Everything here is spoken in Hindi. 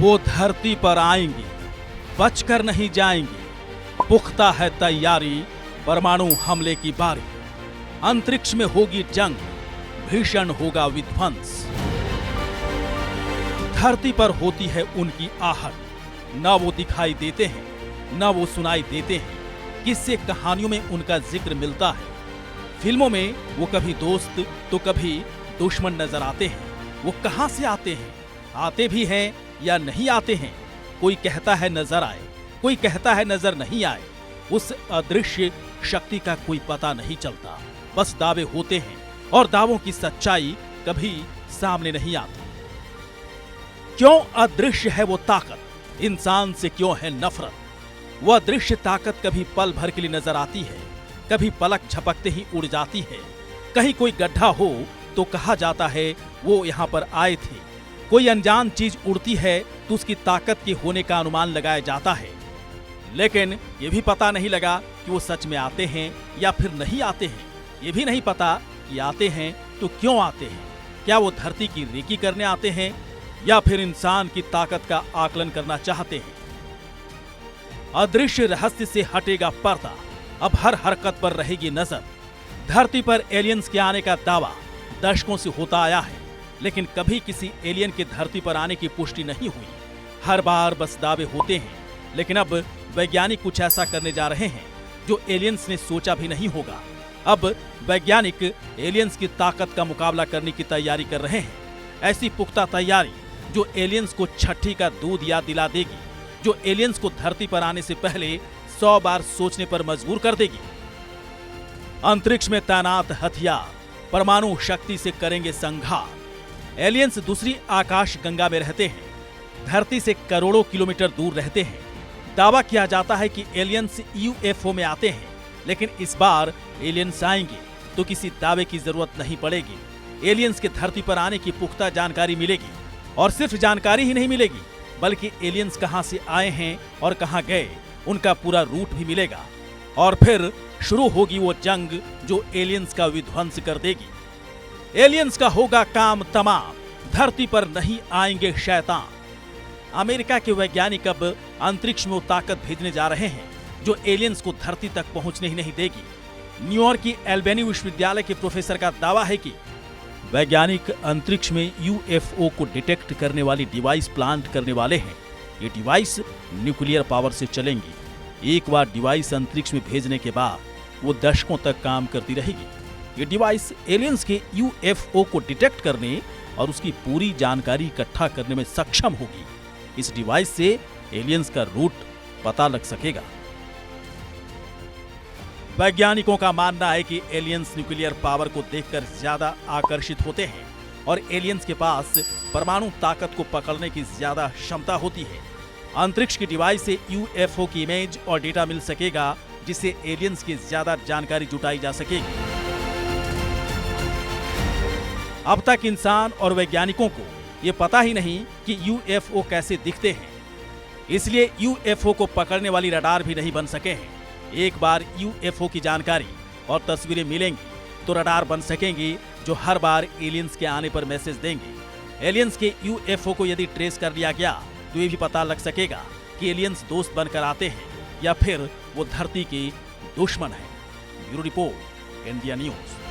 वो धरती पर आएंगे, बचकर नहीं जाएंगे। पुख्ता है तैयारी, परमाणु हमले की बारी। अंतरिक्ष में होगी जंग, भीषण होगा विध्वंस। धरती पर होती है उनकी आहट, न वो दिखाई देते हैं न वो सुनाई देते हैं। किस्से कहानियों में उनका जिक्र मिलता है। फिल्मों में वो कभी दोस्त तो कभी दुश्मन नजर आते हैं। वो कहां से आते हैं, आते भी हैं या नहीं आते हैं? कोई कहता है नजर आए, कोई कहता है नजर नहीं आए। उस अदृश्य शक्ति का कोई पता नहीं चलता, बस दावे होते हैं और दावों की सच्चाई कभी सामने नहीं आती। क्यों अदृश्य है वो ताकत? इंसान से क्यों है नफरत? वह अदृश्य ताकत कभी पल भर के लिए नजर आती है, कभी पलक झपकते ही उड़ जाती है। कहीं कोई गड्ढा हो तो कहा जाता है वो यहाँ पर आए थे। कोई अनजान चीज उड़ती है तो उसकी ताकत के होने का अनुमान लगाया जाता है। लेकिन ये भी पता नहीं लगा कि वो सच में आते हैं या फिर नहीं आते हैं। ये भी नहीं पता कि आते हैं तो क्यों आते हैं। क्या वो धरती की रेकी करने आते हैं या फिर इंसान की ताकत का आकलन करना चाहते हैं? अदृश्य रहस्य से हटेगा पर्दा, अब हर हरकत पर रहेगी नजर। धरती पर एलियंस के आने का दावा दशकों से होता आया है, लेकिन कभी किसी एलियन के धरती पर आने की पुष्टि नहीं हुई। हर बार बस दावे होते हैं, लेकिन अब वैज्ञानिक कुछ ऐसा करने जा रहे हैं जो एलियंस ने सोचा भी नहीं होगा। अब वैज्ञानिक एलियंस की ताकत का मुकाबला करने की तैयारी कर रहे हैं। ऐसी पुख्ता तैयारी जो एलियंस को छठी का दूध याद दिला देगी, जो एलियंस को धरती पर आने से पहले 100 बार सोचने पर मजबूर कर देगी। अंतरिक्ष में तैनात हथियार परमाणु शक्ति से करेंगे संघार। एलियंस दूसरी आकाश गंगा में रहते हैं, धरती से करोड़ों किलोमीटर दूर रहते हैं। दावा किया जाता है कि एलियंस यूएफओ में आते हैं, लेकिन इस बार एलियंस आएंगे तो किसी दावे की जरूरत नहीं पड़ेगी। एलियंस के धरती पर आने की पुख्ता जानकारी मिलेगी, और सिर्फ जानकारी ही नहीं मिलेगी बल्कि एलियंस कहां से आए हैं और कहां गए उनका पूरा रूट भी मिलेगा। और फिर शुरू होगी वो जंग जो एलियंस का विध्वंस कर देगी। एलियंस का होगा काम तमाम, धरती पर नहीं आएंगे शैतान। अमेरिका के वैज्ञानिक अब अंतरिक्ष में वो ताकत भेजने जा रहे हैं जो एलियंस को धरती तक पहुंचने ही नहीं देगी। न्यूयॉर्क की एल्बेनी विश्वविद्यालय के प्रोफेसर का दावा है कि वैज्ञानिक अंतरिक्ष में यूएफओ को डिटेक्ट करने वाली डिवाइस प्लांट करने वाले हैं। ये डिवाइस न्यूक्लियर पावर से चलेंगी। एक बार डिवाइस अंतरिक्ष में भेजने के बाद वो दशकों तक काम करती रहेगी। ये डिवाइस एलियंस के यूएफओ को डिटेक्ट करने और उसकी पूरी जानकारी इकट्ठा करने में सक्षम होगी। इस डिवाइस से एलियंस का रूट पता लग सकेगा। वैज्ञानिकों का मानना है कि एलियंस न्यूक्लियर पावर को देखकर ज्यादा आकर्षित होते हैं और एलियंस के पास परमाणु ताकत को पकड़ने की ज्यादा क्षमता होती है। अंतरिक्ष की डिवाइस से यूएफओ की इमेज और डेटा मिल सकेगा, जिससे एलियंस की ज्यादा जानकारी जुटाई जा सकेगी। अब तक इंसान और वैज्ञानिकों को ये पता ही नहीं कि यूएफओ कैसे दिखते हैं, इसलिए यूएफओ को पकड़ने वाली रडार भी नहीं बन सके हैं। एक बार यूएफओ की जानकारी और तस्वीरें मिलेंगी तो रडार बन सकेंगी जो हर बार एलियंस के आने पर मैसेज देंगे। एलियंस के यूएफओ को यदि ट्रेस कर लिया गया तो ये भी पता लग सकेगा कि एलियंस दोस्त बनकर आते हैं या फिर वो धरती के दुश्मन हैं। Bureau report, India news.